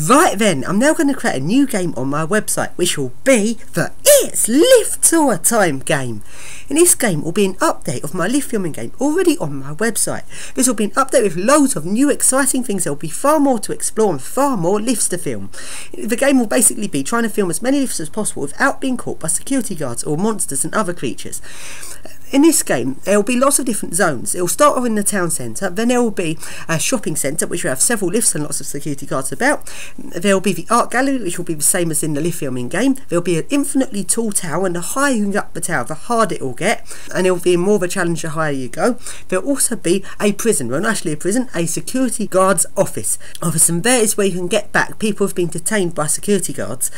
Right then, I'm now going to create a new game on my website, which will be the It's Lift Tour Time game. In this game will be an update of my lift filming game already on my website. This will be an update with loads of new exciting things. There will be far more to explore and far more lifts to film. The game will basically be trying to film as many lifts as possible without being caught by security guards or monsters and other creatures. In this game, there will be lots of different zones. It will start off in the town centre, then there will be a shopping centre which will have several lifts and lots of security guards about. There will be the art gallery, which will be the same as in the lift filming game. There will be an infinitely tall tower, and the higher you go up the tower, the harder it will get, and it will be more of a challenge the higher you go. There will also be a prison, well not actually a prison, a security guard's office. And there is where you can get back people who have been detained by security guards.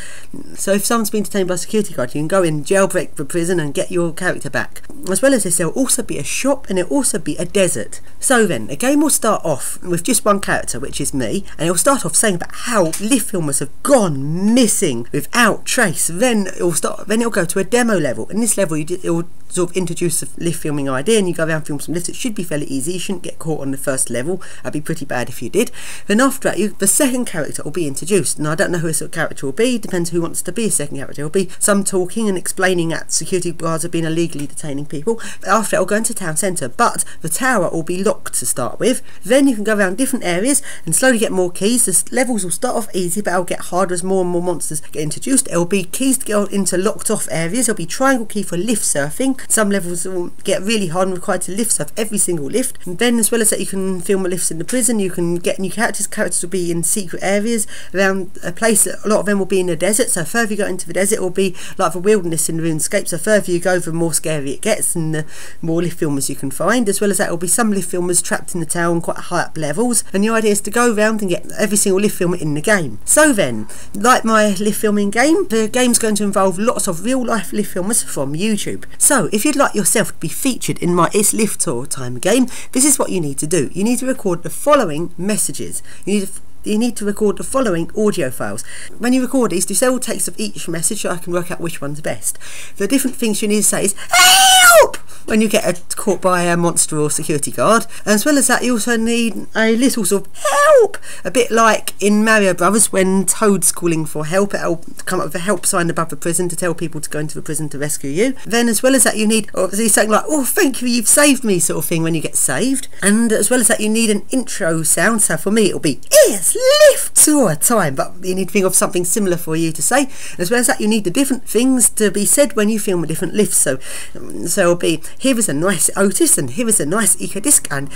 So if someone's been detained by a security guard, you can go in, jailbreak the prison and get your character back. As well as this, there will also be a shop and there will also be a desert. So then, the game will start off with just one character, which is me, and it will start off saying about how lift filmers have gone missing without trace. Then it will go to a demo level. In this level, it will sort of introduce a lift filming idea, and you go around and film some lifts. It should be fairly easy. You shouldn't get caught on the first level. That'd be pretty bad if you did. Then after that, the second character will be introduced. Now I don't know who this character will be. Depends who wants to be a second character. It will be some talking and explaining that security guards have been illegally detaining people. After that, it'll go into town centre, but the tower will be locked to start with. Then you can go around different areas and slowly get more keys. The levels will start off easy, but it'll get harder as more and more monsters get introduced. There will be keys to go into locked off areas. There'll be triangle key for lift surfing. Some levels will get really hard and required to lift surf every single lift. And then as well as that, you can film the lifts in the prison. You can get new characters. Characters will be in secret areas around a place. A lot of them will be in the desert. So further you go into the desert, it will be like the wilderness in the RuneScape. So further you go, the more scary it gets, and the more lift filmers you can find. As well as that, there will be some lift filmers trapped in the tower on quite high up levels, and the idea is to go around and get every single lift filmer in the game. So then, like my lift filming game, the game's going to involve lots of real life lift filmers from YouTube. So if you'd like yourself to be featured in my It's Lift Tour Time game, this is what you need to do. You need to record the following messages. You need to record the following audio files. When you record these, do several takes of each message so I can work out which one's best. The different things you need to say is HELP! When you get caught by a monster or security guard. And as well as that, you also need a little sort of help! A bit like in Mario Brothers when Toad's calling for help. It'll come up with a help sign above the prison to tell people to go into the prison to rescue you. Then as well as that, you need something like, oh thank you, you've saved me, sort of thing when you get saved. And as well as that, you need an intro sound. So for me it'll be It's Lift Tour Time, but you need to think of something similar for you to say. As well as that, you need the different things to be said when you film a different lifts. So it'll be, here is a nice Otis, and here is a nice Ecodisc, and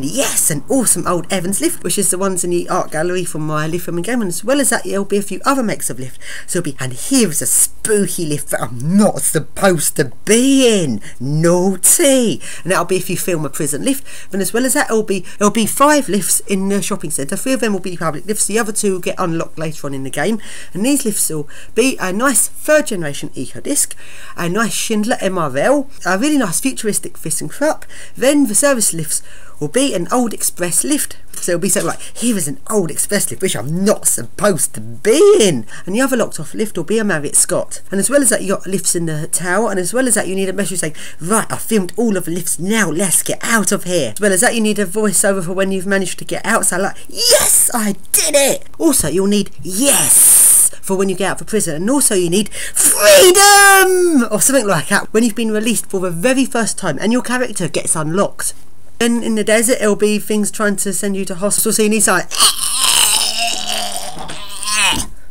yes, an awesome old Evans lift, which is the ones in the art gallery from my lift filming game. And as well as that, there'll be a few other makes of lift. So it'll be, and here is a spooky lift that I'm not supposed to be in, naughty. And that'll be if you film a prison lift. And as well as that, there'll be 5 lifts in the shopping centre. 3 of them will be public lifts. The other 2 will get unlocked later on in the game. And these lifts will be a nice 3rd generation Ecodisc, a nice Schindler MRL, a really nice futuristic ThyssenKrupp. Then the service lifts will be an old express lift. So it'll be something like, here is an old express lift which I'm not supposed to be in. And the other locked off lift will be a Marriott Scott. And as well as that, you got lifts in the tower. And as well as that, you need a message saying, right, I've filmed all of the lifts, now let's get out of here. As well as that, you need a voiceover for when you've managed to get out. So like, yes, I did it. Also, you'll need yes for when you get out of prison. And also you need freedom or something like that when you've been released for the very first time and your character gets unlocked. Then in the desert, it'll be things trying to send you to hospital, so you need something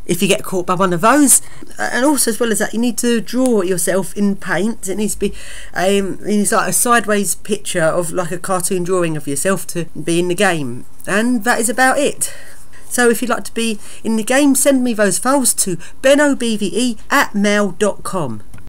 if you get caught by one of those. And also, as well as that, you need to draw yourself in paint. It needs to be it's like a sideways picture of like a cartoon drawing of yourself to be in the game. And that is about it. So if you'd like to be in the game, send me those files to benobve@mail.com.